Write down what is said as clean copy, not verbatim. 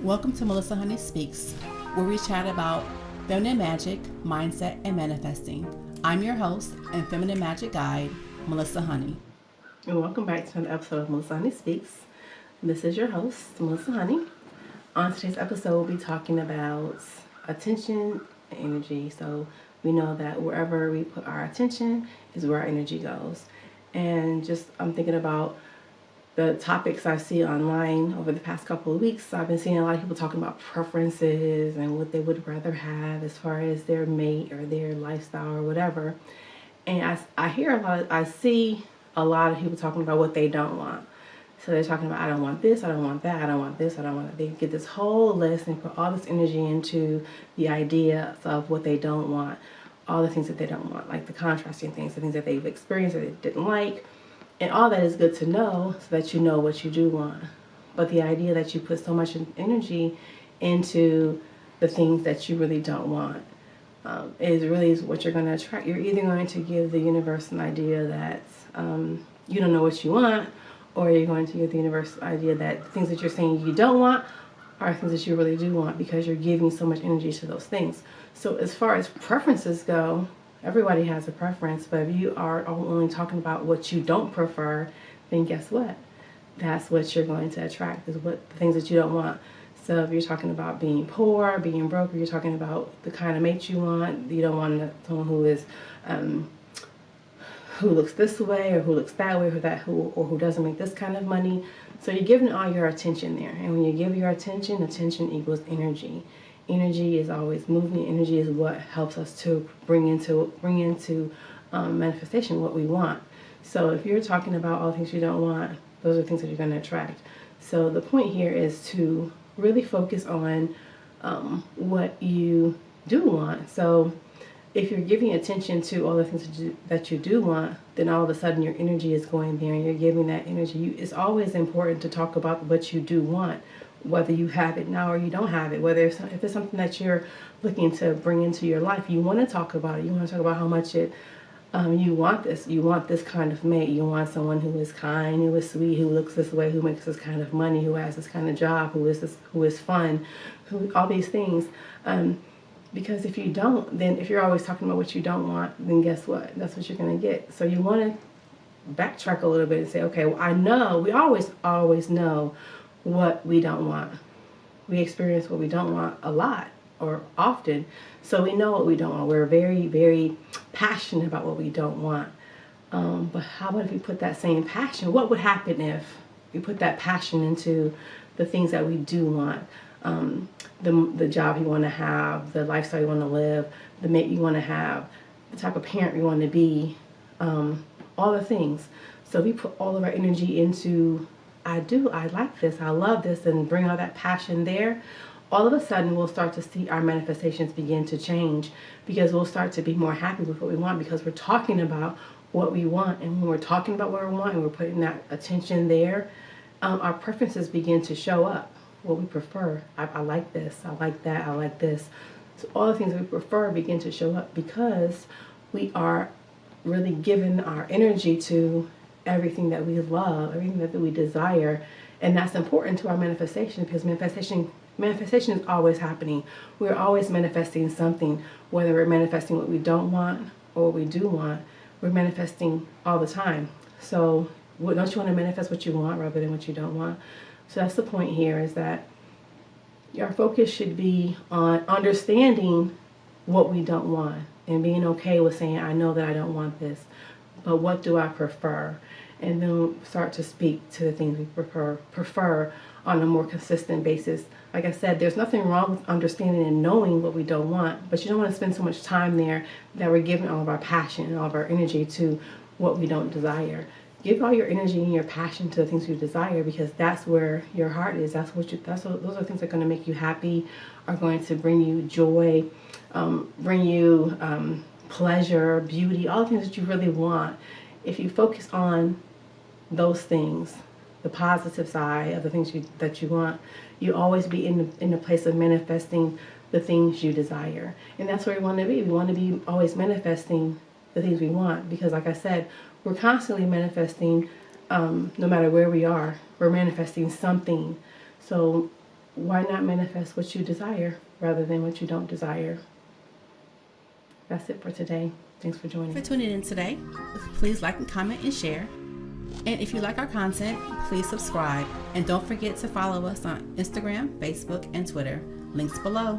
Welcome to Melissa Honey Speaks, where we chat about feminine magic, mindset, and manifesting. I'm your host and feminine magic guide, Melissa Honey. And welcome back to another episode of Melissa Honey Speaks. This is your host, Melissa Honey. On today's episode, we'll be talking about attention and energy. So we know that wherever we put our attention is where our energy goes. And I'm thinking about the topics I see online over the past couple of weeks. I've been seeing a lot of people talking about preferences and what they would rather have as far as their mate or their lifestyle or whatever. And I see a lot of people talking about what they don't want. So they're talking about, I don't want this, I don't want that, I don't want this, I don't want that. They get this whole list and put all this energy into the idea of what they don't want, all the things that they don't want, like the contrasting things, the things that they've experienced that they didn't like. And all that is good to know so that you know what you do want. But the idea that you put so much energy into the things that you really don't want is what you're going to attract. You're either going to give the universe an idea that you don't know what you want, or you're going to give the universe an idea that things that you're saying you don't want are things that you really do want because you're giving so much energy to those things. So as far as preferences go, everybody has a preference, but if you are only talking about what you don't prefer, then guess what? That's what you're going to attract, is what the things that you don't want. So if you're talking about being poor, being broke, or you're talking about the kind of mate you want, you don't want someone who is who looks this way or who looks that way or who doesn't make this kind of money. So you're giving all your attention there, and when you give your attention equals energy. Energy is always moving. Energy is what helps us to bring into manifestation what we want. So if you're talking about all the things you don't want, those are things that you're going to attract. So the point here is to really focus on what you do want. So if you're giving attention to all the things that you do want, then all of a sudden your energy is going there and you're giving that energy. It's always important to talk about what you do want, whether you have it now or you don't have it, if it's something that you're looking to bring into your life, you want to talk about it. You want to talk about how much you want this. You want this kind of mate. You want someone who is kind, who is sweet, who looks this way, who makes this kind of money, who has this kind of job, who is fun, all these things. Because if you don't, then if you're always talking about what you don't want, then guess what? That's what you're going to get. So you want to backtrack a little bit and say, okay, well, I know, we always know what we don't want. We experience what we don't want a lot or often, so we know what we don't want. We're very, very passionate about what we don't want. But how about if we put that same passion? What would happen if we put that passion into the things that we do want? The job you want to have, the lifestyle you want to live, the mate you want to have, the type of parent you want to be, all the things. So we put all of our energy into I like this, I love this, and bring all that passion there, all of a sudden we'll start to see our manifestations begin to change, because we'll start to be more happy with what we want because we're talking about what we want. And when we're talking about what we want and we're putting that attention there, our preferences begin to show up. What we prefer, I like this, I like that, I like this. So all the things that we prefer begin to show up because we are really giving our energy to everything that we love, everything that we desire. And that's important to our manifestation, because manifestation is always happening. We're always manifesting something, whether we're manifesting what we don't want or what we do want. We're manifesting all the time. So don't you want to manifest what you want rather than what you don't want? So that's the point here, is that our focus should be on understanding what we don't want and being okay with saying, I know that I don't want this, but what do I prefer? And then start to speak to the things we prefer on a more consistent basis. Like I said, there's nothing wrong with understanding and knowing what we don't want, but you don't want to spend so much time there that we're giving all of our passion and all of our energy to what we don't desire. Give all your energy and your passion to the things you desire, because that's where your heart is. Those are things that are going to make you happy, are going to bring you joy, bring you pleasure, beauty, all the things that you really want. If you focus on those things, the positive side of the things that you want, you always be in the place of manifesting the things you desire. And that's where we want to be. We want to be always manifesting the things we want, because like I said, we're constantly manifesting, no matter where we are, we're manifesting something. So why not manifest what you desire rather than what you don't desire? That's it for today. Thanks for joining. For tuning in today, please like and comment and share. And if you like our content, please subscribe. And don't forget to follow us on Instagram, Facebook, and Twitter. Links below.